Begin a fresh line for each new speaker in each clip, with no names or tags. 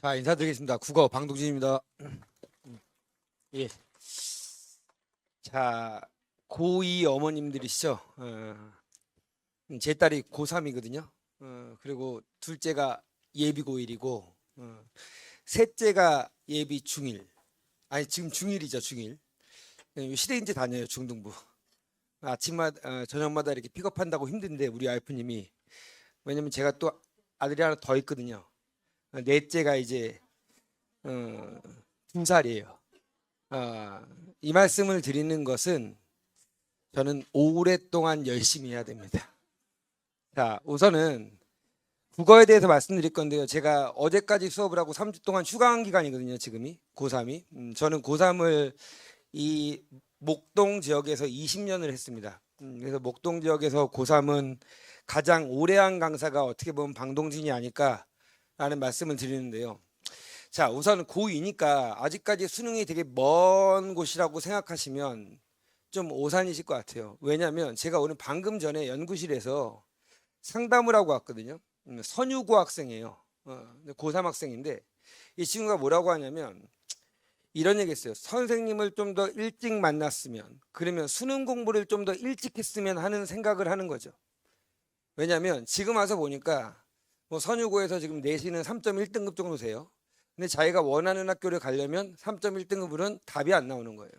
자, 인사드리겠습니다. 국어 방동진입니다. 예. 자, 고2 어머님들이시죠? 제 딸이 고3이거든요. 그리고 둘째가 예비 고1이고, 셋째가 예비 중1. 아니, 지금 중1이죠, 중1. 시대인지 다녀요, 중등부. 아침마다, 저녁마다 이렇게 픽업한다고 힘든데, 우리 와이프님이. 왜냐면 제가 또 아들이 하나 더 있거든요. 넷째가 이제 2살이에요. 이 말씀을 드리는 것은 저는 오랫동안 열심히 해야 됩니다. 자, 우선은 국어에 대해서 말씀드릴 건데요. 제가 어제까지 수업을 하고 3주 동안 휴강 기간이거든요. 지금이 고3이. 저는 고3을 이 목동 지역에서 20년을 했습니다. 그래서 목동 지역에서 고3은 가장 오래 한 강사가 어떻게 보면 방동진이 아닐까 라는 말씀을 드리는데요. 자, 우선 고2니까 아직까지 수능이 되게 먼 곳이라고 생각하시면 좀 오산이실 것 같아요. 왜냐하면 제가 오늘 방금 전에 연구실에서 상담을 하고 왔거든요. 선유고 학생이에요. 고3 학생인데 이 친구가 뭐라고 하냐면 이런 얘기 했어요. 선생님을 좀 더 일찍 만났으면, 그러면 수능 공부를 좀 더 일찍 했으면 하는 생각을 하는 거죠. 왜냐하면 지금 와서 보니까 뭐 선유고에서 지금 내신은 3.1등급 정도 돼요. 근데 자기가 원하는 학교를 가려면 3.1등급으로는 답이 안 나오는 거예요.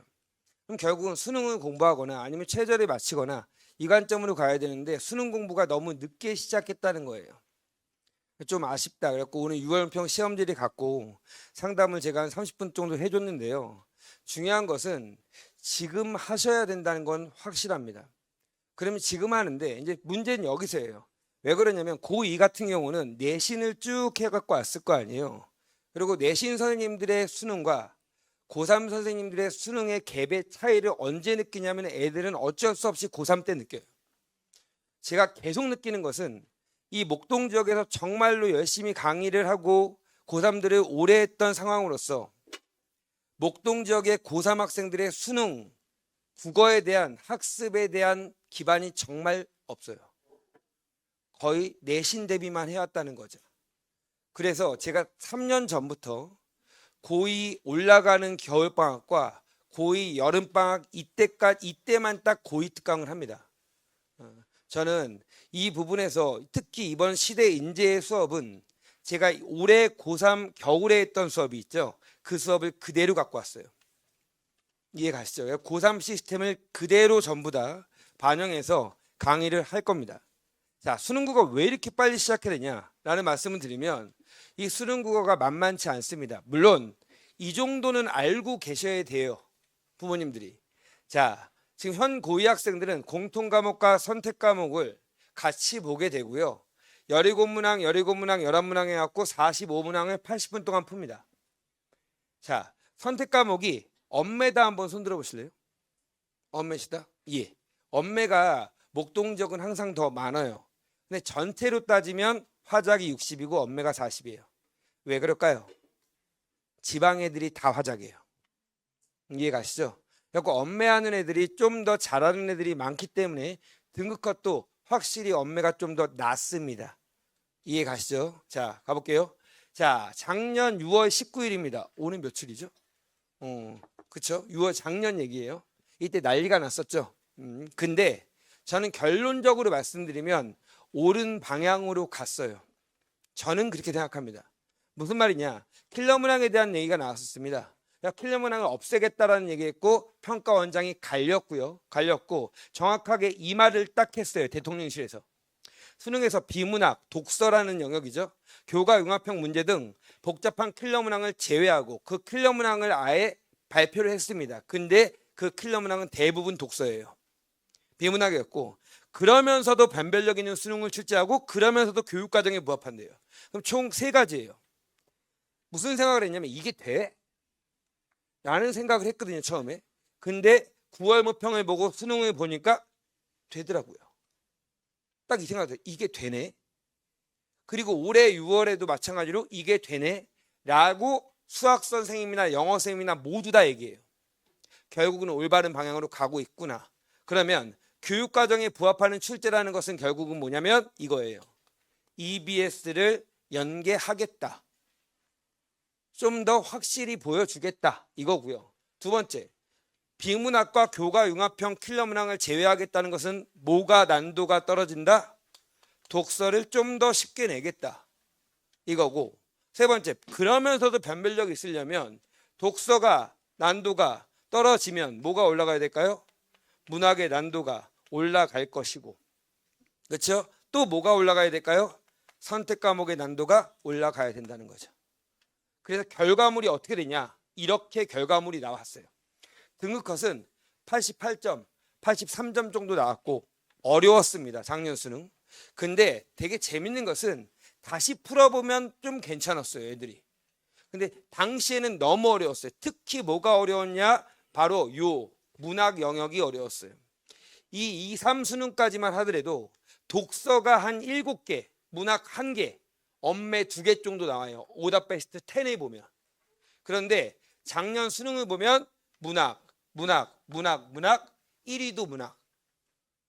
그럼 결국은 수능을 공부하거나 아니면 최저를 마치거나 이 관점으로 가야 되는데 수능 공부가 너무 늦게 시작했다는 거예요. 좀 아쉽다. 그래갖고 오늘 6월평 시험지를 갖고 상담을 제가 한 30분 정도 해줬는데요. 중요한 것은 지금 하셔야 된다는 건 확실합니다. 그러면 지금 하는데 이제 문제는 여기서예요. 왜 그러냐면 고2 같은 경우는 내신을 쭉 해갖고 왔을 거 아니에요. 그리고 내신 선생님들의 수능과 고3 선생님들의 수능의 갭의 차이를 언제 느끼냐면 애들은 어쩔 수 없이 고3 때 느껴요. 제가 계속 느끼는 것은 이 목동 지역에서 정말로 열심히 강의를 하고 고3들을 오래 했던 상황으로서 목동 지역의 고3 학생들의 수능, 국어에 대한 학습에 대한 기반이 정말 없어요. 거의 내신 대비만 해왔다는 거죠. 그래서 제가 3년 전부터 고2 올라가는 겨울방학과 고2 여름방학 이때만 딱 고2 특강을 합니다. 저는 이 부분에서 특히 이번 시대 인재의 수업은 제가 올해 고3 겨울에 했던 수업이 있죠. 그 수업을 그대로 갖고 왔어요. 이해 가시죠? 고3 시스템을 그대로 전부 다 반영해서 강의를 할 겁니다. 자, 수능국어 왜 이렇게 빨리 시작해야 되냐라는 말씀을 드리면 이 수능국어가 만만치 않습니다. 물론 이 정도는 알고 계셔야 돼요. 부모님들이. 자, 지금 현 고2 학생들은 공통과목과 선택과목을 같이 보게 되고요. 17문항, 11문항 해갖고 45문항을 80분 동안 풉니다. 자, 선택과목이 엄매다 한번 손들어 보실래요? 엄매시다? 예. 엄매가 목동 지역은 항상 더 많아요. 근데 전체로 따지면 화작이 60이고 엄매가 40이에요. 왜 그럴까요? 지방 애들이 다 화작이에요. 이해 가시죠? 그래서 엄매하는 애들이 좀 더 잘하는 애들이 많기 때문에 등급컷도 확실히 엄매가 좀 더 낮습니다. 이해 가시죠? 자, 가볼게요. 자, 작년 6월 19일입니다. 오늘 며칠이죠? 그쵸? 6월 작년 얘기예요. 이때 난리가 났었죠. 근데 저는 결론적으로 말씀드리면 옳은 방향으로 갔어요. 저는 그렇게 생각합니다. 무슨 말이냐? 킬러 문항에 대한 얘기가 나왔었습니다. 킬러 문항을 없애겠다라는 얘기했고 평가원장이 갈렸고 정확하게 이 말을 딱 했어요. 대통령실에서. 수능에서 비문학, 독서라는 영역이죠. 교과 융합형 문제 등 복잡한 킬러 문항을 제외하고 그 킬러 문항을 아예 발표를 했습니다. 근데 그 킬러 문항은 대부분 독서예요. 비문학이었고 그러면서도 변별력 있는 수능을 출제하고 그러면서도 교육과정에 부합한대요. 그럼 총 3가지예요. 무슨 생각을 했냐면 이게 돼? 라는 생각을 했거든요. 처음에. 근데 9월 모평을 보고 수능을 보니까 되더라고요. 딱 이 생각이 들어요. 이게 되네. 그리고 올해 6월에도 마찬가지로 이게 되네 라고 수학 선생님이나 영어 선생님이나 모두 다 얘기해요. 결국은 올바른 방향으로 가고 있구나. 그러면 교육과정에 부합하는 출제라는 것은 결국은 뭐냐면 이거예요. EBS를 연계하겠다. 좀 더 확실히 보여주겠다 이거고요. 두 번째, 비문학과 교과 융합형 킬러 문항을 제외하겠다는 것은 뭐가 난도가 떨어진다? 독서를 좀 더 쉽게 내겠다 이거고, 세 번째, 그러면서도 변별력이 있으려면 독서가 난도가 떨어지면 뭐가 올라가야 될까요? 문학의 난도가 올라갈 것이고, 그렇죠? 또 뭐가 올라가야 될까요? 선택 과목의 난도가 올라가야 된다는 거죠. 그래서 결과물이 어떻게 되냐? 이렇게 결과물이 나왔어요. 등급컷은 88점, 83점 정도 나왔고 어려웠습니다. 작년 수능. 근데 되게 재밌는 것은 다시 풀어보면 좀 괜찮았어요, 애들이. 근데 당시에는 너무 어려웠어요. 특히 뭐가 어려웠냐? 바로 요 문학 영역이 어려웠어요. 이 2, 3 수능까지만 하더라도 독서가 한 7개, 문학 1개, 엄매 2개 정도 나와요. 오답 베스트 10에 보면. 그런데 작년 수능을 보면 문학 1위도 문학.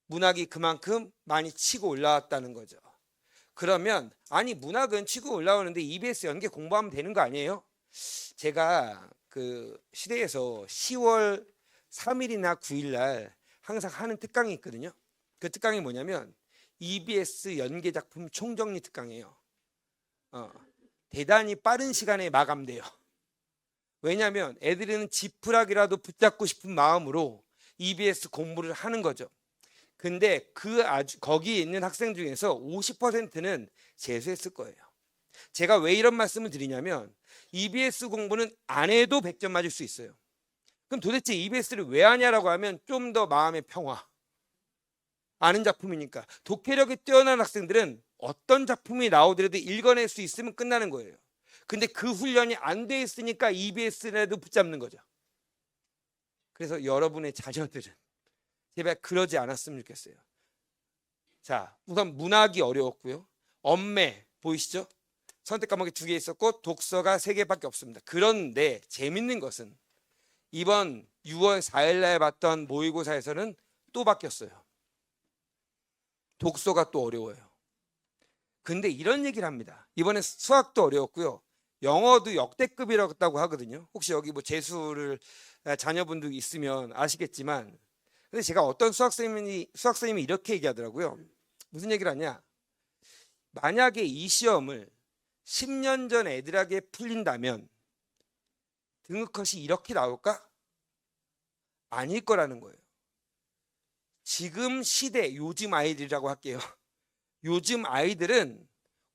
문학이 그만큼 많이 치고 올라왔다는 거죠. 그러면 아니 문학은 치고 올라오는데 EBS 연계 공부하면 되는 거 아니에요? 제가 그 시대에서 10월 3일이나 9일 날 항상 하는 특강이 있거든요. 그 특강이 뭐냐면 EBS 연계 작품 총정리 특강이에요. 대단히 빠른 시간에 마감돼요. 왜냐하면 애들은 지푸라기라도 붙잡고 싶은 마음으로 EBS 공부를 하는 거죠. 근데 거기에 있는 학생 중에서 50%는 재수했을 거예요. 제가 왜 이런 말씀을 드리냐면 EBS 공부는 안 해도 100점 맞을 수 있어요. 그럼 도대체 EBS를 왜 하냐라고 하면 좀 더 마음의 평화, 아는 작품이니까. 독해력이 뛰어난 학생들은 어떤 작품이 나오더라도 읽어낼 수 있으면 끝나는 거예요. 근데 그 훈련이 안 돼 있으니까 EBS라도 붙잡는 거죠. 그래서 여러분의 자녀들은 제발 그러지 않았으면 좋겠어요. 자, 우선 문학이 어려웠고요. 엄매 보이시죠? 선택 과목이 2개 있었고 독서가 3개밖에 없습니다. 그런데 재밌는 것은 이번 6월 4일 날 봤던 모의고사에서는 또 바뀌었어요. 독서가 또 어려워요. 근데 이런 얘기를 합니다. 이번에 수학도 어려웠고요. 영어도 역대급이라고 하거든요. 혹시 여기 뭐 재수를 자녀분들 있으면 아시겠지만, 근데 제가 어떤 수학선생님이 이렇게 얘기하더라고요. 무슨 얘기를 하냐? 만약에 이 시험을 10년 전 애들에게 풀린다면 등급컷이 이렇게 나올까? 아닐 거라는 거예요. 지금 시대, 요즘 아이들이라고 할게요. 요즘 아이들은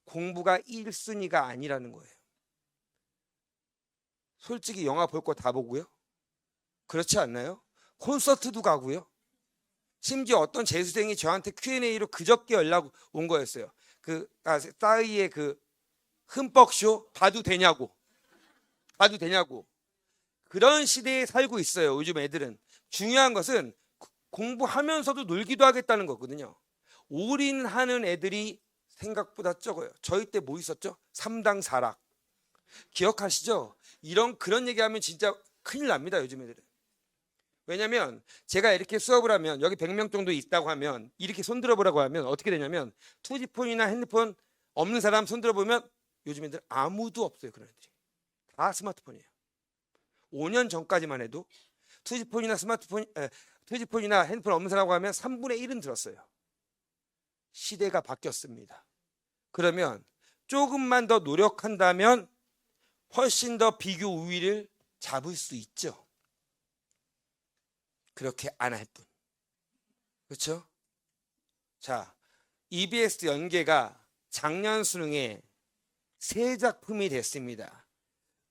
공부가 1순위가 아니라는 거예요. 솔직히 영화 볼 거 다 보고요. 그렇지 않나요? 콘서트도 가고요. 심지어 어떤 재수생이 저한테 Q&A로 그저께 연락 온 거였어요. 싸이의 그 흠뻑쇼 봐도 되냐고. 그런 시대에 살고 있어요. 요즘 애들은. 중요한 것은 공부하면서도 놀기도 하겠다는 거거든요. 올인하는 애들이 생각보다 적어요. 저희 때 뭐 있었죠? 3당 4락. 기억하시죠? 그런 얘기하면 진짜 큰일 납니다. 요즘 애들은. 왜냐면 제가 이렇게 수업을 하면 여기 100명 정도 있다고 하면 이렇게 손 들어보라고 하면 어떻게 되냐면 투지폰이나 핸드폰 없는 사람 손 들어보면 요즘 애들 아무도 없어요. 그런 애들이. 다 스마트폰이에요. 5년 전까지만 해도 투지폰이나 핸드폰 없는 사람이라고 하면 3분의 1은 들었어요. 시대가 바뀌었습니다. 그러면 조금만 더 노력한다면 훨씬 더 비교 우위를 잡을 수 있죠. 그렇게 안 할 뿐. 그렇죠? 자, EBS 연계가 작년 수능에 3작품이 됐습니다.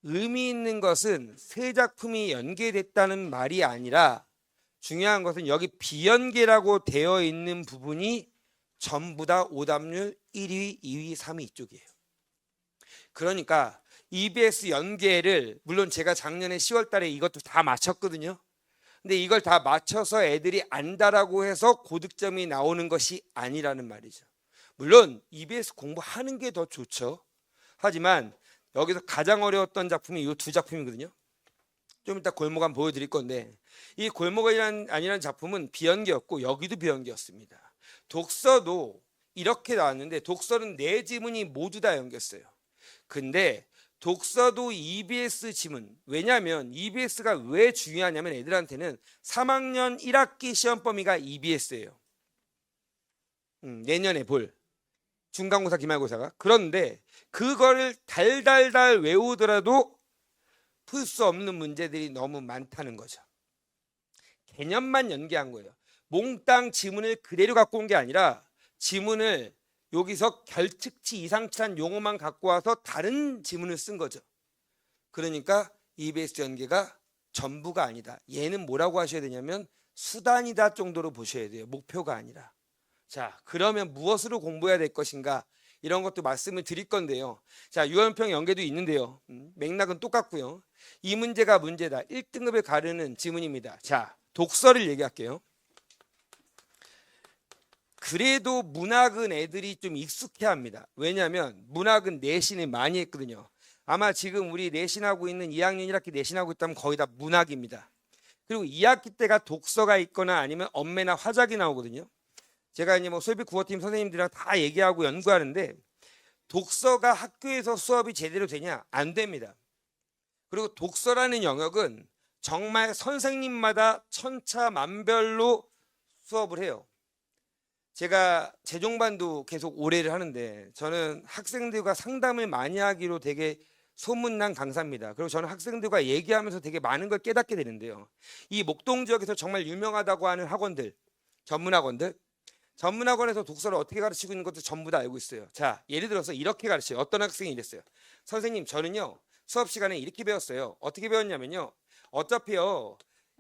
의미 있는 것은 3작품이 연계됐다는 말이 아니라 중요한 것은 여기 비연계라고 되어 있는 부분이 전부 다 오답률 1위, 2위, 3위 이쪽이에요. 그러니까 EBS 연계를 물론 제가 작년에 10월 달에 이것도 다 마쳤거든요. 근데 이걸 다 맞춰서 애들이 안다라고 해서 고득점이 나오는 것이 아니라는 말이죠. 물론 EBS 공부하는 게 더 좋죠. 하지만 여기서 가장 어려웠던 작품이 이 2작품이거든요. 좀 이따 골목 한번 보여드릴 건데 이 골목이 아니라는 작품은 비연계였고 여기도 비연계였습니다. 독서도 이렇게 나왔는데 독서는 4지문이 모두 다 연계였어요. 근데 독서도 EBS 지문. 왜냐하면 EBS가 왜 중요하냐면 애들한테는 3학년 1학기 시험 범위가 EBS예요. 내년에 볼 중간고사 기말고사가. 그런데 그거를 달달달 외우더라도 풀 수 없는 문제들이 너무 많다는 거죠. 개념만 연계한 거예요. 몽땅 지문을 그대로 갖고 온 게 아니라 지문을 여기서 결특치 이상치한 용어만 갖고 와서 다른 지문을 쓴 거죠. 그러니까 EBS 연계가 전부가 아니다. 얘는 뭐라고 하셔야 되냐면 수단이다 정도로 보셔야 돼요. 목표가 아니라. 자, 그러면 무엇으로 공부해야 될 것인가? 이런 것도 말씀을 드릴 건데요. 자, 유언평 연계도 있는데요. 맥락은 똑같고요. 이 문제가 문제다. 1등급을 가르는 지문입니다. 자, 독서를 얘기할게요. 그래도 문학은 애들이 좀 익숙해합니다. 왜냐하면 문학은 내신을 많이 했거든요. 아마 지금 우리 내신하고 있는 2학년 1학기 내신하고 있다면 거의 다 문학입니다. 그리고 2학기 때가 독서가 있거나 아니면 엄매나 화작이 나오거든요. 제가 이제 뭐 솔비 국어팀 선생님들이랑 다 얘기하고 연구하는데 독서가 학교에서 수업이 제대로 되냐? 안 됩니다. 그리고 독서라는 영역은 정말 선생님마다 천차만별로 수업을 해요. 제가 재종반도 계속 올해를 하는데 저는 학생들과 상담을 많이 하기로 되게 소문난 강사입니다. 그리고 저는 학생들과 얘기하면서 되게 많은 걸 깨닫게 되는데요. 이 목동 지역에서 정말 유명하다고 하는 학원들, 전문학원에서 독서를 어떻게 가르치고 있는 것도 전부 다 알고 있어요. 자, 예를 들어서 이렇게 가르쳐요. 어떤 학생이 이랬어요. 선생님, 저는요 수업 시간에 이렇게 배웠어요. 어떻게 배웠냐면요. 어차피요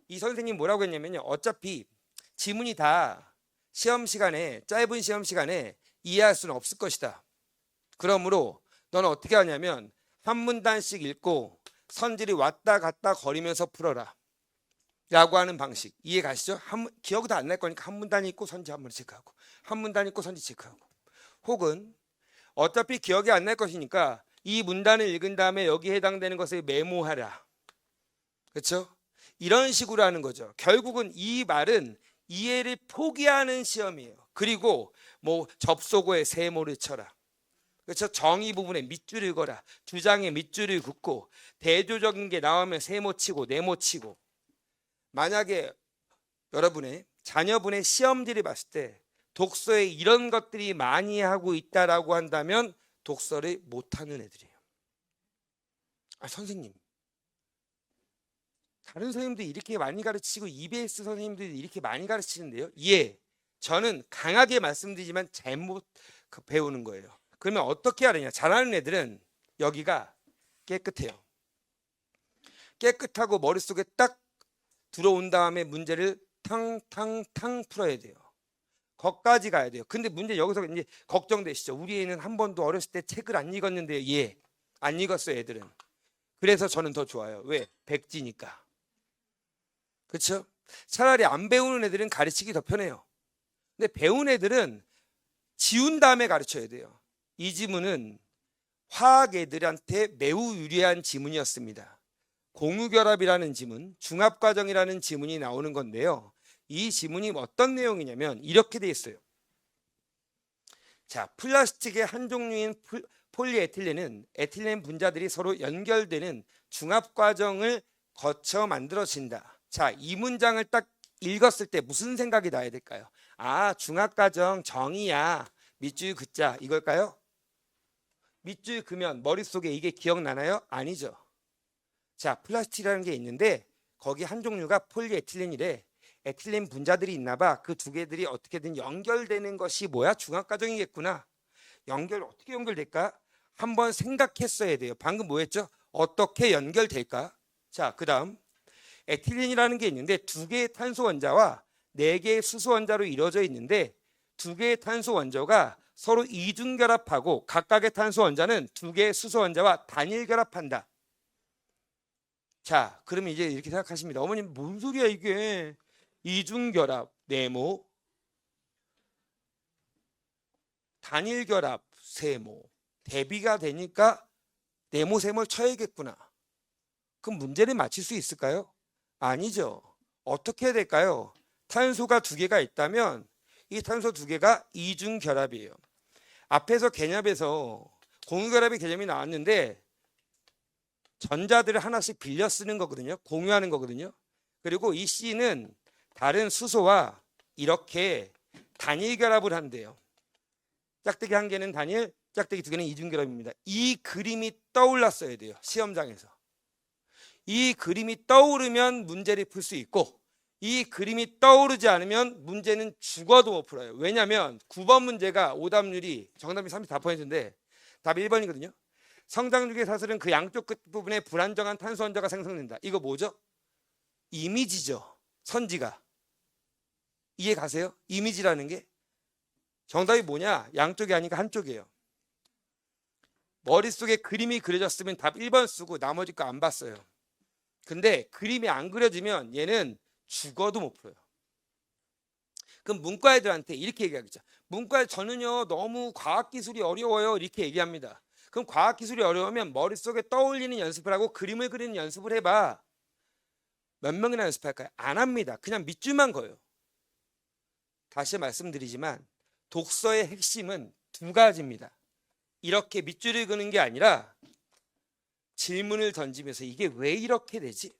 이 선생님 뭐라고 했냐면요. 어차피 지문이 다 시험 시간에 짧은 시험 시간에 이해할 수는 없을 것이다. 그러므로 너는 어떻게 하냐면 한 문단씩 읽고 선지를 왔다 갔다 거리면서 풀어라. 라고 하는 방식 이해 가시죠? 기억이 다 안 날 거니까 한 문단 읽고 선지 한 번 체크하고 한 문단 읽고 선지 체크하고 혹은 어차피 기억이 안 날 것이니까 이 문단을 읽은 다음에 여기에 해당되는 것을 메모하라. 그렇죠? 이런 식으로 하는 거죠. 결국은 이 말은 이해를 포기하는 시험이에요. 그리고 뭐 접속어에 세모를 쳐라. 그렇죠? 정의 부분에 밑줄을 그어라. 주장에 밑줄을 긋고 대조적인 게 나오면 세모 치고 네모 치고. 만약에 여러분의 자녀분의 시험지를 봤을 때 독서에 이런 것들이 많이 하고 있다라고 한다면 독서를 못하는 애들이에요. 선생님, 다른 선생님들이 이렇게 많이 가르치고 EBS 선생님들이 이렇게 많이 가르치는데요. 예, 저는 강하게 말씀드리지만 잘못 배우는 거예요. 그러면 어떻게 하느냐? 잘하는 애들은 여기가 깨끗해요. 깨끗하고 머릿속에 딱 들어온 다음에 문제를 탕탕탕 풀어야 돼요. 거기까지 가야 돼요. 근데 문제 여기서 이제 걱정되시죠? 우리 애는 한 번도 어렸을 때 책을 안 읽었는데요. 예, 안 읽었어요 애들은. 그래서 저는 더 좋아요. 왜? 백지니까. 그렇죠? 차라리 안 배우는 애들은 가르치기 더 편해요. 근데 배운 애들은 지운 다음에 가르쳐야 돼요. 이 지문은 화학 애들한테 매우 유리한 지문이었습니다. 공유결합이라는 지문, 중합과정이라는 지문이 나오는 건데요. 이 지문이 어떤 내용이냐면 이렇게 돼 있어요. 자, 플라스틱의 한 종류인 폴리에틸렌은 에틸렌 분자들이 서로 연결되는 중합과정을 거쳐 만들어진다. 자, 이 문장을 딱 읽었을 때 무슨 생각이 나야 될까요? 아, 중합과정 정의야. 밑줄 긋자 이걸까요? 밑줄 그면 머릿속에 이게 기억나나요? 아니죠. 자, 플라스틱이라는 게 있는데 거기 한 종류가 폴리에틸렌이래. 에틸렌 분자들이 있나 봐. 그 두 개들이 어떻게든 연결되는 것이 뭐야? 중합과정이겠구나. 어떻게 연결될까? 한번 생각했어야 돼요. 방금 뭐 했죠? 어떻게 연결될까? 자, 그 다음 에틸렌이라는 게 있는데 두 개의 탄소 원자와 네 개의 수소 원자로 이루어져 있는데 두 개의 탄소 원자가 서로 이중 결합하고 각각의 탄소 원자는 두 개의 수소 원자와 단일 결합한다. 자, 그러면 이제 이렇게 생각하십니다. 어머님 뭔 소리야 이게? 이중 결합, 네모, 단일 결합, 세모. 대비가 되니까 네모 세모를 쳐야겠구나. 그럼 문제를 맞힐 수 있을까요? 아니죠. 어떻게 해야 될까요? 탄소가 두 개가 있다면 이 탄소 두 개가 이중 결합이에요. 앞에서 개념에서 공유결합의 개념이 나왔는데 전자들을 하나씩 빌려 쓰는 거거든요. 공유하는 거거든요. 그리고 이 C는 다른 수소와 이렇게 단일 결합을 한대요. 짝대기 한 개는 단일, 짝대기 두 개는 이중 결합입니다. 이 그림이 떠올랐어야 돼요. 시험장에서. 이 그림이 떠오르면 문제를 풀 수 있고, 이 그림이 떠오르지 않으면 문제는 죽어도 못 풀어요. 왜냐하면 9번 문제가 오답률이 정답이 34%인데 답이 1번이거든요. 성장주기의 사슬은 그 양쪽 끝부분에 불안정한 탄소 원자가 생성된다. 이거 뭐죠? 이미지죠. 선지가. 이해 가세요? 이미지라는 게 정답이 뭐냐? 양쪽이 아니까 한쪽이에요. 머릿속에 그림이 그려졌으면 답 1번 쓰고 나머지 거 안 봤어요. 근데 그림이 안 그려지면 얘는 죽어도 못 풀어요. 그럼 문과 애들한테 이렇게 얘기하겠죠. 문과 저는요 너무 과학기술이 어려워요 이렇게 얘기합니다. 그럼 과학기술이 어려우면 머릿속에 떠올리는 연습을 하고 그림을 그리는 연습을 해봐. 몇 명이나 연습할까요? 안 합니다. 그냥 밑줄만 그어요. 다시 말씀드리지만 독서의 핵심은 두 가지입니다. 이렇게 밑줄을 그는 게 아니라 질문을 던지면서 이게 왜 이렇게 되지?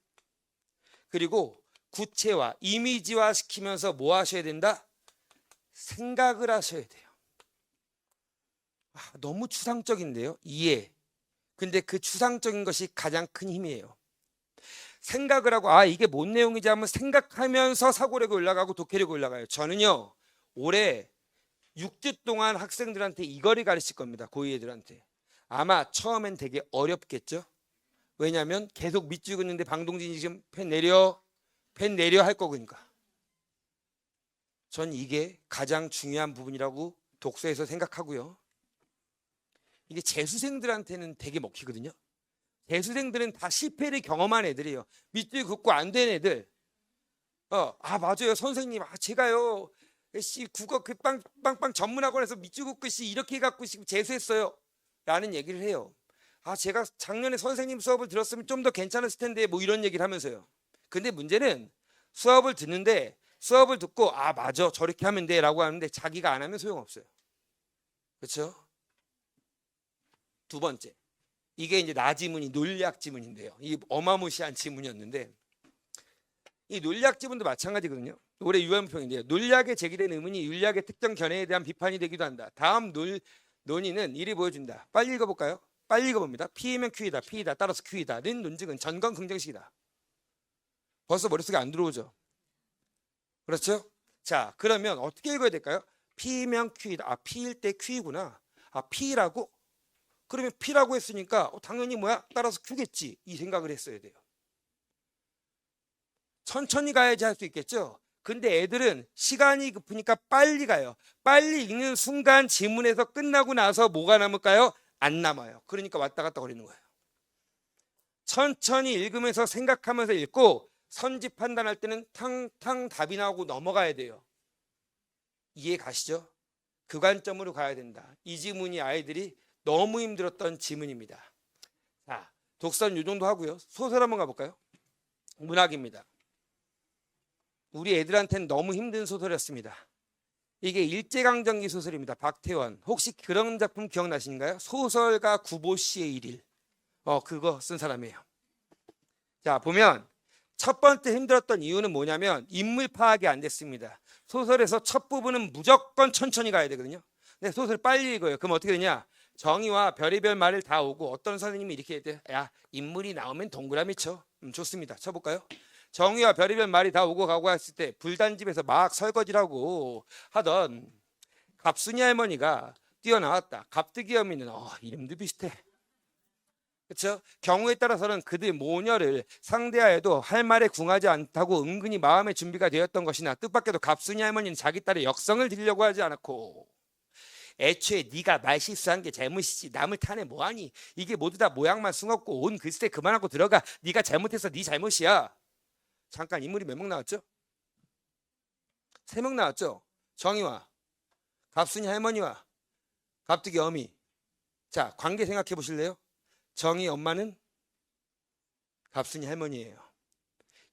그리고 구체화, 이미지화 시키면서 뭐 하셔야 된다? 생각을 하셔야 돼요. 너무 추상적인데요. 이해. 근데 그 추상적인 것이 가장 큰 힘이에요. 생각을 하고 이게 뭔 내용이지 하면 생각하면서 사고력이 올라가고 독해력이 올라가요. 저는요 올해 6주 동안 학생들한테 이거를 가르칠 겁니다. 고2 애들한테. 아마 처음엔 되게 어렵겠죠. 왜냐하면 계속 밑줄 긋는데 방동진이 지금 펜 내려 할 거니까. 전 이게 가장 중요한 부분이라고 독서에서 생각하고요. 이게 재수생들한테는 되게 먹히거든요. 재수생들은 다 실패를 경험한 애들이에요. 밑줄 긋고 안 된 애들. 맞아요 선생님. 제가요 국어 그 빵빵빵 전문학원에서 밑줄 긋고 이렇게 해갖고 재수했어요 라는 얘기를 해요. 제가 작년에 선생님 수업을 들었으면 좀 더 괜찮았을 텐데 뭐 이런 얘기를 하면서요. 근데 문제는 수업을 듣는데 수업을 듣고 맞아 저렇게 하면 돼 라고 하는데 자기가 안 하면 소용없어요. 그렇죠? 두 번째, 이게 이제 나지문이 논리학 지문인데요. 이 어마무시한 지문이었는데 이 논리학 지문도 마찬가지거든요. 올해 유언평인데요. 논리학에 제기된 의문이 윤리학의 특정 견해에 대한 비판이 되기도 한다. 다음 논의는 이리 보여준다. 빨리 읽어볼까요? 빨리 읽어봅니다. P이면 Q이다. P이다. 따라서 Q이다는 논증은 전건 긍정식이다. 벌써 머릿속에 안 들어오죠. 그렇죠? 자, 그러면 어떻게 읽어야 될까요? P면 Q이다. P일 때 Q이구나. P라고? 그러면 P라고 했으니까 당연히 뭐야? 따라서 Q겠지. 이 생각을 했어야 돼요. 천천히 가야지 할 수 있겠죠. 근데 애들은 시간이 급으니까 빨리 가요. 빨리 읽는 순간 지문에서 끝나고 나서 뭐가 남을까요? 안 남아요. 그러니까 왔다 갔다 거리는 거예요. 천천히 읽으면서 생각하면서 읽고 선지 판단할 때는 탕탕 답이 나오고 넘어가야 돼요. 이해 가시죠? 그 관점으로 가야 된다. 이 지문이 아이들이 너무 힘들었던 지문입니다. 자, 독서는 이 정도 하고요. 소설 한번 가볼까요? 문학입니다. 우리 애들한테는 너무 힘든 소설이었습니다. 이게 일제강점기 소설입니다. 박태원. 혹시 그런 작품 기억나시는가요? 소설가 구보씨의 일일. 그거 쓴 사람이에요. 자, 보면 첫 번째 힘들었던 이유는 뭐냐면 인물 파악이 안 됐습니다. 소설에서 첫 부분은 무조건 천천히 가야 되거든요. 근데 소설 빨리 읽어요. 그럼 어떻게 되냐? 정의와 별의별 말을 다 오고 어떤 선생님이 이렇게 해야 돼? 야, 인물이 나오면 동그라미 쳐. 좋습니다. 쳐볼까요? 정의와 별의별 말이 다 오고 가고 했을 때 불단집에서 막 설거지라고 하던 갑순이 할머니가 뛰어나왔다. 갑득이 어미는 이름도 비슷해. 그렇죠? 경우에 따라서는 그들 모녀를 상대하여도 할 말에 궁하지 않다고 은근히 마음의 준비가 되었던 것이나 뜻밖에도 갑순이 할머니는 자기 딸의 역성을 드리려고 하지 않았고 애초에 네가 말 실수한 게 잘못이지 남을 타네 뭐하니. 이게 모두 다 모양만 숭었고 온 글쎄 그만하고 들어가. 네가 잘못해서 네 잘못이야. 잠깐 인물이 몇 명 나왔죠? 3명 나왔죠? 정의와 갑순이 할머니와 갑득이 어미. 자, 관계 생각해 보실래요? 정의 엄마는 갑순이 할머니예요.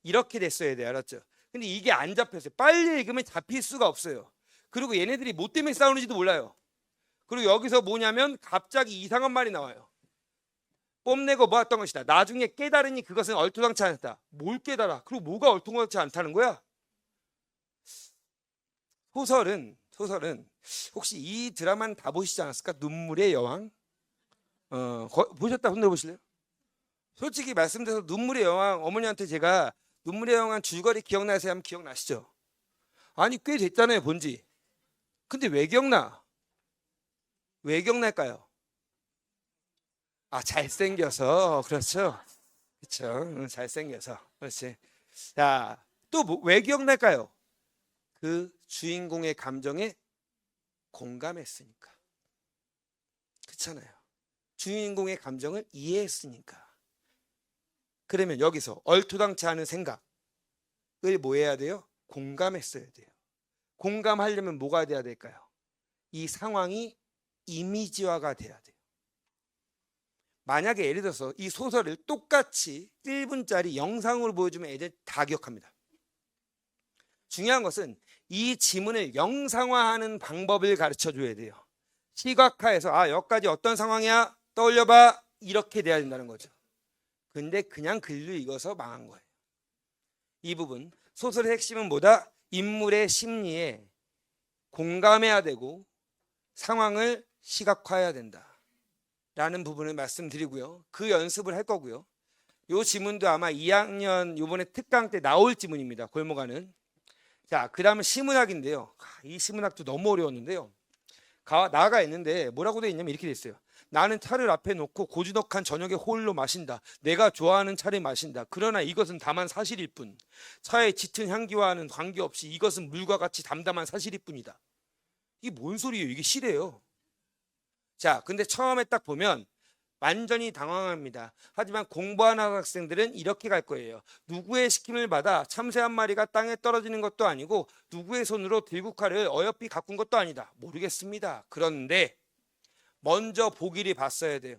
이렇게 됐어야 돼요. 알았죠? 근데 이게 안 잡혔어요. 빨리 읽으면 잡힐 수가 없어요. 그리고 얘네들이 뭐 때문에 싸우는지도 몰라요. 그리고 여기서 뭐냐면 갑자기 이상한 말이 나와요. 뽐내고 모았던 것이다. 나중에 깨달으니 그것은 얼토당치 않았다. 뭘 깨달아? 그리고 뭐가 얼토당치 않다는 거야? 소설은 혹시 이 드라마는 다 보시지 않았을까? 눈물의 여왕? 보셨다 손들어 보실래요? 솔직히 말씀드려서 눈물의 여왕, 어머니한테 제가 눈물의 여왕 줄거리 기억나세요? 하면 기억나시죠? 아니 꽤 됐잖아요 본지. 근데 왜 기억나? 왜 기억날까요? 아, 잘생겨서. 그렇죠. 그렇죠. 잘생겨서. 그렇지. 자, 또 왜 기억날까요? 그 주인공의 감정에 공감했으니까. 그렇잖아요. 주인공의 감정을 이해했으니까. 그러면 여기서 얼토당치 않은 생각을 뭐 해야 돼요? 공감했어야 돼요. 공감하려면 뭐가 돼야 될까요? 이 상황이 이미지화가 돼야 돼요. 만약에 예를 들어서 이 소설을 똑같이 1분짜리 영상으로 보여주면 애들 다 기억합니다. 중요한 것은 이 지문을 영상화하는 방법을 가르쳐 줘야 돼요. 시각화해서 여기까지 어떤 상황이야? 떠올려봐. 이렇게 돼야 된다는 거죠. 근데 그냥 글로 읽어서 망한 거예요. 이 부분 소설의 핵심은 뭐다? 인물의 심리에 공감해야 되고 상황을 시각화해야 된다 라는 부분을 말씀드리고요. 그 연습을 할 거고요. 이 지문도 아마 2학년 이번에 특강 때 나올 지문입니다. 골목가는. 자, 그 다음은 시문학인데요. 이 시문학도 너무 어려웠는데요. 나가 있는데 뭐라고 돼 있냐면 이렇게 돼 있어요. 나는 차를 앞에 놓고 고즈넉한 저녁에 홀로 마신다. 내가 좋아하는 차를 마신다. 그러나 이것은 다만 사실일 뿐. 차의 짙은 향기와는 관계없이 이것은 물과 같이 담담한 사실일 뿐이다. 이게 뭔 소리예요? 이게 시래요. 자, 근데 처음에 딱 보면 완전히 당황합니다. 하지만 공부하는 학생들은 이렇게 갈 거예요. 누구의 시킴을 받아 참새 한 마리가 땅에 떨어지는 것도 아니고 누구의 손으로 들국화를 어여삐 가꾼 것도 아니다. 모르겠습니다. 그런데 먼저 보기를 봤어야 돼요.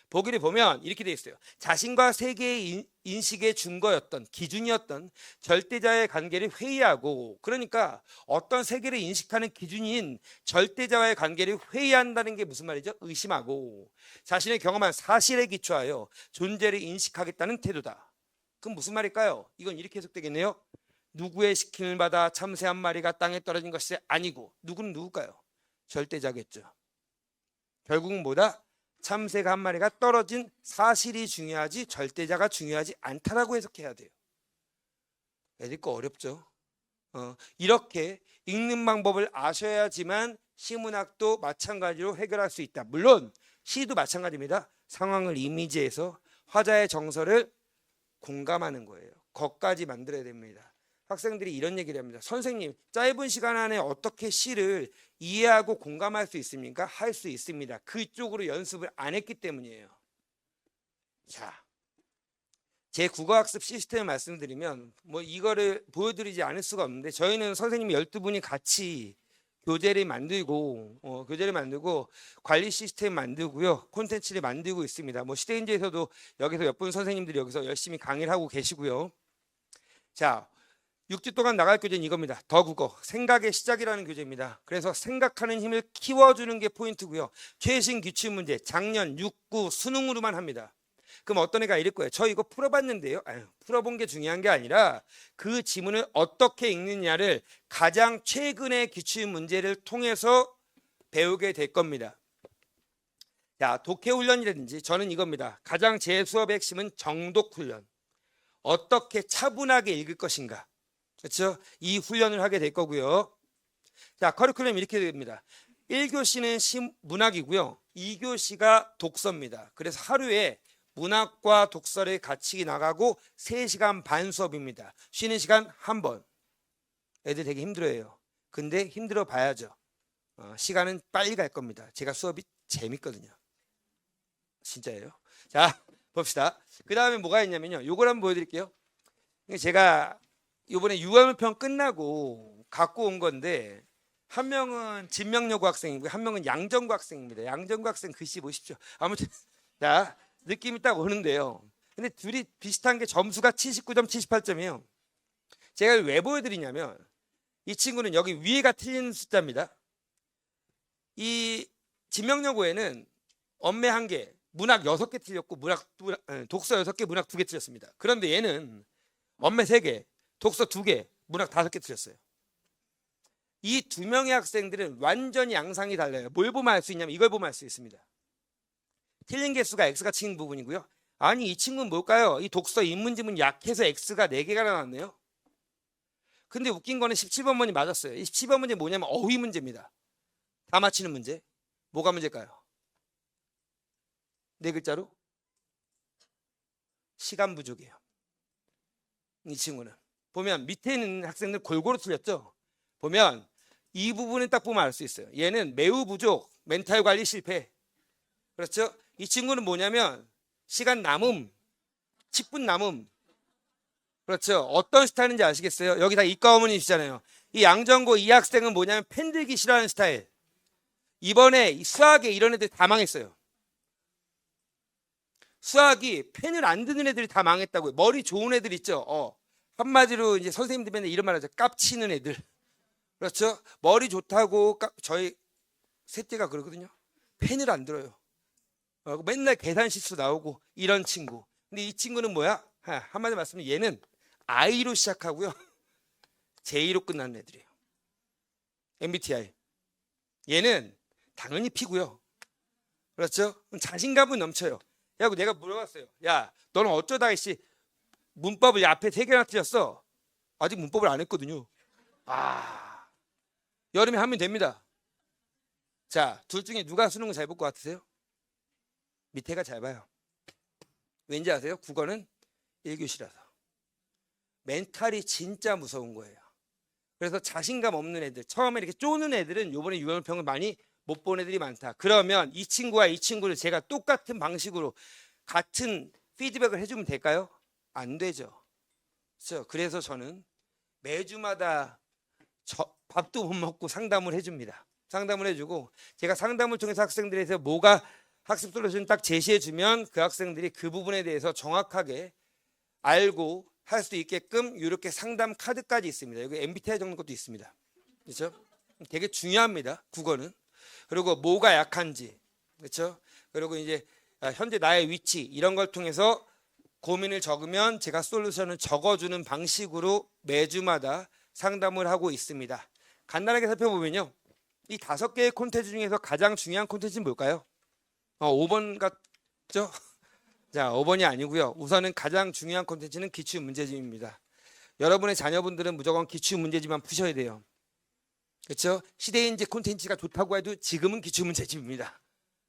보기를 보면 이렇게 돼 있어요. 자신과 세계의 인식의 준거였던 기준이었던 절대자의 관계를 회의하고, 그러니까 어떤 세계를 인식하는 기준인 절대자와의 관계를 회의한다는 게 무슨 말이죠? 의심하고 자신의 경험한 사실에 기초하여 존재를 인식하겠다는 태도다. 그럼 무슨 말일까요? 이건 이렇게 해석되겠네요. 누구의 시킴을 받아 참새 한 마리가 땅에 떨어진 것이 아니고 누구는 누굴까요? 절대자겠죠. 결국은 뭐다? 참새가 한 마리가 떨어진 사실이 중요하지 절대자가 중요하지 않다라고 해석해야 돼요. 애들 거 어렵죠. 이렇게 읽는 방법을 아셔야지만 시문학도 마찬가지로 해결할 수 있다. 물론 시도 마찬가지입니다. 상황을 이미지해서 화자의 정서를 공감하는 거예요. 거까지 만들어야 됩니다. 학생들이 이런 얘기를 합니다. 선생님, 짧은 시간 안에 어떻게 시를 이해하고 공감할 수 있습니까? 할 수 있습니다. 그쪽으로 연습을 안 했기 때문이에요. 자, 제 국어학습 시스템을 말씀드리면 뭐 이거를 보여드리지 않을 수가 없는데, 저희는 선생님 12분이 같이 교재를 만들고 관리 시스템 만들고요, 콘텐츠를 만들고 있습니다. 뭐 시대인재에서도 여기서 몇 분 선생님들이 여기서 열심히 강의를 하고 계시고요. 자, 6주 동안 나갈 교재는 이겁니다. 더 국어, 생각의 시작이라는 교재입니다. 그래서 생각하는 힘을 키워주는 게 포인트고요. 최신 기출 문제 작년 6구 수능으로만 합니다. 그럼 어떤 애가 이럴 거예요. 저 이거 풀어봤는데요. 풀어본 게 중요한 게 아니라 그 지문을 어떻게 읽느냐를 가장 최근의 기출 문제를 통해서 배우게 될 겁니다. 자, 독해훈련이라든지 저는 이겁니다. 가장 제 수업의 핵심은 정독훈련. 어떻게 차분하게 읽을 것인가. 그렇죠? 이 훈련을 하게 될 거고요. 자, 커리큘럼 이렇게 됩니다. 1교시는 문학이고요. 2교시가 독서입니다. 그래서 하루에 문학과 독서를 같이 나가고 3시간 반 수업입니다. 쉬는 시간 한 번. 애들 되게 힘들어해요. 근데 힘들어 봐야죠. 시간은 빨리 갈 겁니다. 제가 수업이 재밌거든요. 진짜예요. 자, 봅시다. 그 다음에 뭐가 있냐면요. 요걸 한번 보여드릴게요. 제가 이번에 유아물평 끝나고 갖고 온 건데, 한 명은 진명여고 학생이고 한 명은 양정고 학생입니다. 양정고 학생 글씨 보십시오. 아무튼 자, 느낌이 딱 오는데요. 근데 둘이 비슷한 게 점수가 79점, 78점이에요. 제가 왜 보여드리냐면 이 친구는 여기 위에가 틀린 숫자입니다. 이 진명여고에는 엄매 1개, 문학 6개 틀렸고 독서 6개, 문학 2개 틀렸습니다. 그런데 얘는 언매 3개, 독서 2개, 문학 5개 틀렸어요. 이 두 명의 학생들은 완전히 양상이 달라요. 뭘 보면 알 수 있냐면 이걸 보면 알 수 있습니다. 틀린 개수가 X가 치는 부분이고요. 아니 이 친구는 뭘까요? 이 독서 인문지문 약해서 X가 4개가 나왔네요. 근데 웃긴 거는 17번 문제 맞았어요. 이 17번 문제 뭐냐면 어휘 문제입니다. 다 맞히는 문제. 뭐가 문제일까요? 4글자로? 시간 부족이에요. 이 친구는. 보면 밑에 있는 학생들 골고루 틀렸죠? 보면 이 부분은 딱 보면 알 수 있어요. 얘는 매우 부족, 멘탈 관리 실패. 그렇죠? 이 친구는 뭐냐면 시간 남음, 10분 남음. 그렇죠? 어떤 스타일인지 아시겠어요? 여기 다 이과 어머니시잖아요. 이 양정고 이 학생은 뭐냐면 펜 들기 싫어하는 스타일. 이번에 수학에 이런 애들 다 망했어요. 수학이 펜을 안 드는 애들이 다 망했다고요. 머리 좋은 애들 있죠? 한마디로 이제 선생님들 맨날 이런 말 하죠. 깝치는 애들. 그렇죠? 머리 좋다고 저희 셋째가 그러거든요. 펜을 안 들어요. 맨날 계산 실수 나오고 이런 친구. 근데 이 친구는 뭐야? 한마디 말씀은 얘는 I로 시작하고요. J로 끝나는 애들이에요. MBTI. 얘는 당연히 P고요. 그렇죠? 자신감은 넘쳐요. 야, 내가 물어봤어요. 야, 너는 어쩌다 씨 문법을 앞에 3개나 틀렸어? 아직 문법을 안 했거든요. 여름에 하면 됩니다. 자, 둘 중에 누가 수능을 잘 볼 것 같으세요? 밑에가 잘 봐요. 왠지 아세요? 국어는 1교시라서. 멘탈이 진짜 무서운 거예요. 그래서 자신감 없는 애들, 처음에 이렇게 쪼는 애들은 요번에 유형평을 많이 못 본 애들이 많다. 그러면 이 친구와 이 친구를 제가 똑같은 방식으로 같은 피드백을 해주면 될까요? 안 되죠. 그래서 저는 매주마다 밥도 못 먹고 상담을 해줍니다. 상담을 해주고 제가 상담을 통해서 학생들에서 뭐가 학습 솔루션 딱 제시해주면 그 학생들이 그 부분에 대해서 정확하게 알고 할 수 있게끔 이렇게 상담 카드까지 있습니다. 여기 MBTI 적는 것도 있습니다. 그렇죠? 되게 중요합니다. 국어는. 그리고 뭐가 약한지, 그렇죠? 그리고 이제 현재 나의 위치 이런 걸 통해서 고민을 적으면 제가 솔루션을 적어주는 방식으로 매주마다 상담을 하고 있습니다. 간단하게 살펴보면요, 이 5개의 콘텐츠 중에서 가장 중요한 콘텐츠는 뭘까요? 5번 같죠? 자, 5번이 아니고요. 우선은 가장 중요한 콘텐츠는 기출문제집입니다. 여러분의 자녀분들은 무조건 기출문제집만 푸셔야 돼요. 그렇죠? 시대인재 콘텐츠가 좋다고 해도 지금은 기출문제집입니다.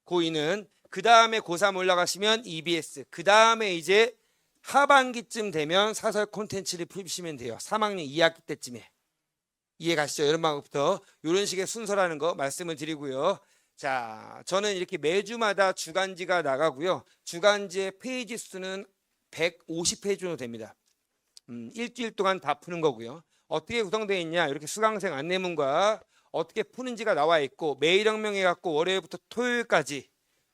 고2는 그 다음에 고3 올라가시면 EBS, 그 다음에 이제 하반기쯤 되면 사설 콘텐츠를 푸시면 돼요. 3학년 2학기 때쯤에. 이해 가시죠? 여름방학부터 이런 식의 순서라는 거 말씀을 드리고요. 자, 저는 이렇게 매주마다 주간지가 나가고요. 주간지의 페이지 수는 150페이지 정도 됩니다. 일주일 동안 다 푸는 거고요. 어떻게 구성되어 있냐? 이렇게 수강생 안내문과 어떻게 푸는지가 나와 있고 매일 혁명해 갖고 월요일부터 토요일까지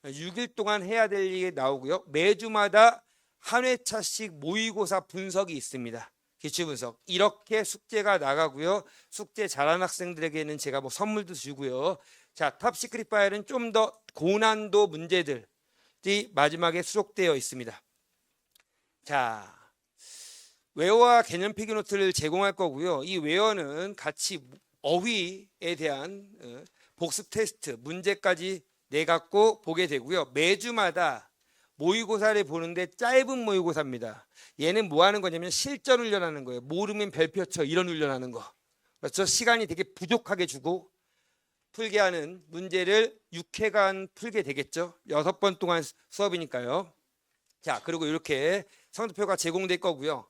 6일 동안 해야 될 일이 나오고요. 매주마다 한 회차씩 모의고사 분석이 있습니다. 기출 분석. 이렇게 숙제가 나가고요. 숙제 잘하는 학생들에게는 제가 뭐 선물도 주고요. 자, 탑시크릿 파일은 좀 더 고난도 문제들이 마지막에 수록되어 있습니다. 자, 웨어와 개념 필기 노트를 제공할 거고요. 이 웨어는 같이 어휘에 대한 복습 테스트 문제까지 내갖고 보게 되고요. 매주마다 모의고사를 보는데 짧은 모의고사입니다. 얘는 뭐 하는 거냐면 실전 훈련하는 거예요. 모르면 별표 쳐 이런 훈련하는 거. 그렇죠? 시간이 되게 부족하게 주고 풀게 하는 문제를 6회간 풀게 되겠죠. 6번 동안 수업이니까요. 자, 그리고 이렇게 성적표가 제공될 거고요.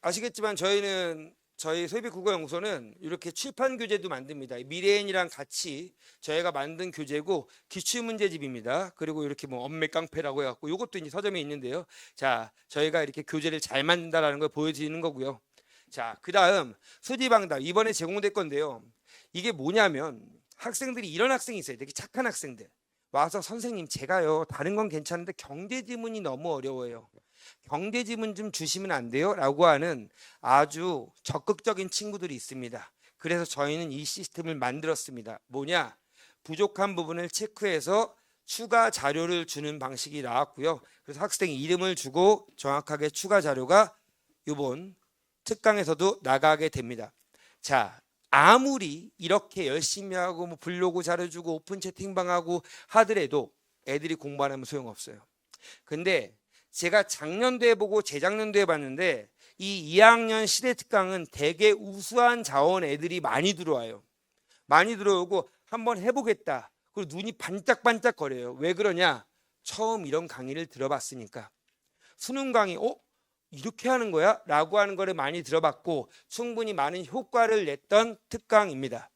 아시겠지만 저희는 저희 소비국어연구소는 이렇게 칠판 교재도 만듭니다. 미래인이랑 같이 저희가 만든 교재고 기출문제집입니다. 그리고 이렇게 뭐 엄맥깡패라고 해갖고 이것도 이제 서점에 있는데요. 자, 저희가 이렇게 교재를 잘 만든다라는 걸 보여드리는 거고요. 자, 그다음 수지방답 이번에 제공될 건데요. 이게 뭐냐면 학생들이 이런 학생이 있어요. 되게 착한 학생들 와서 선생님 제가요 다른 건 괜찮은데 경제 지문이 너무 어려워요. 경제 지문 좀 주시면 안 돼요? 라고 하는 아주 적극적인 친구들이 있습니다. 그래서 저희는 이 시스템을 만들었습니다. 뭐냐? 부족한 부분을 체크해서 추가 자료를 주는 방식이 나왔고요. 그래서 학생 이름을 주고 정확하게 추가 자료가 이번 특강에서도 나가게 됩니다. 자, 아무리 이렇게 열심히 하고 뭐 블로그 자료 주고 오픈 채팅방 하고 하더라도 애들이 공부 안 하면 소용없어요. 근데 제가 작년도 해보고 재작년도 해봤는데 이 2학년 시대 특강은 되게 우수한 자원 애들이 많이 들어와요. 많이 들어오고 한번 해보겠다. 그리고 눈이 반짝반짝 거려요. 왜 그러냐? 처음 이런 강의를 들어봤으니까. 수능 강의, 이렇게 하는 거야? 라고 하는 거를 많이 들어봤고 충분히 많은 효과를 냈던 특강입니다.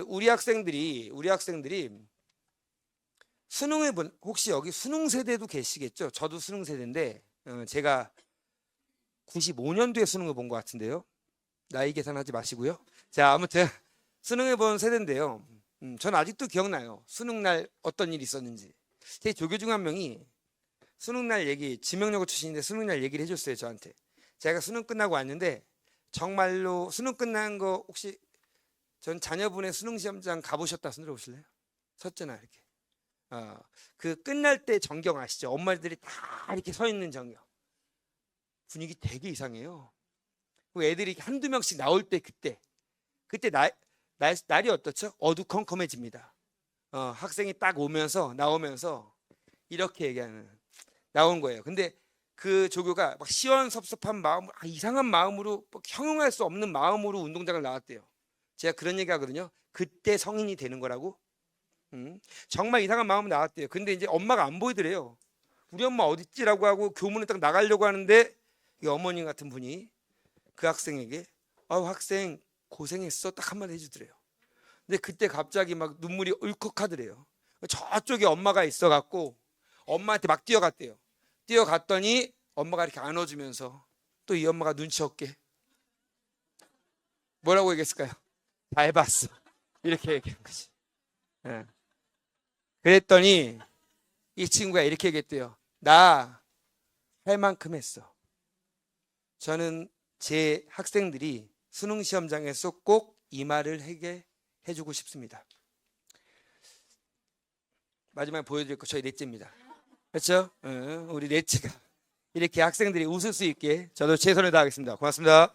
우리 학생들이 수능을 혹시 여기 수능 세대도 계시겠죠? 저도 수능 세대인데 제가 95년도에 수능을 본 것 같은데요. 나이 계산하지 마시고요. 자, 아무튼 수능을 본 세대인데요. 저는 아직도 기억나요. 수능날 어떤 일이 있었는지. 제 조교 중 한 명이 수능날 얘기, 지명여고 출신인데 수능날 얘기를 해줬어요, 저한테. 제가 수능 끝나고 왔는데 정말로 수능 끝난 거 혹시 전 자녀분의 수능 시험장 가보셨다 손 들어보실래요? 섰잖아 이렇게. 그 끝날 때 전경 아시죠? 엄마들이 다 이렇게 서 있는 전경. 분위기 되게 이상해요. 애들이 한두 명씩 나올 때 그때 날이 어떻죠? 어두컴컴해집니다. 학생이 딱 나오면서 이렇게 얘기하는 나온 거예요. 근데 그 조교가 막 시원섭섭한 마음, 이상한 마음으로 형용할 수 없는 마음으로 운동장을 나왔대요. 제가 그런 얘기 하거든요. 그때 성인이 되는 거라고. 정말 이상한 마음으로 나왔대요. 근데 이제 엄마가 안 보이더래요. 우리 엄마 어딨지라고 하고 교문에 딱 나가려고 하는데 이 어머님 같은 분이 그 학생에게 학생 고생했어 딱 한마디 해주더래요. 근데 그때 갑자기 막 눈물이 울컥하더래요. 저쪽에 엄마가 있어갖고 엄마한테 막 뛰어갔대요. 뛰어갔더니 엄마가 이렇게 안아주면서 또 이 엄마가 눈치 없게 뭐라고 얘기했을까요? 잘 봤어 이렇게 얘기한 거지. 네. 그랬더니 이 친구가 이렇게 얘기했대요. 나 할 만큼 했어. 저는 제 학생들이 수능 시험장에서 꼭 이 말을 해주고 싶습니다. 마지막에 보여드릴 거 저희 넷째입니다. 그렇죠? 우리 넷째가 이렇게 학생들이 웃을 수 있게 저도 최선을 다하겠습니다. 고맙습니다.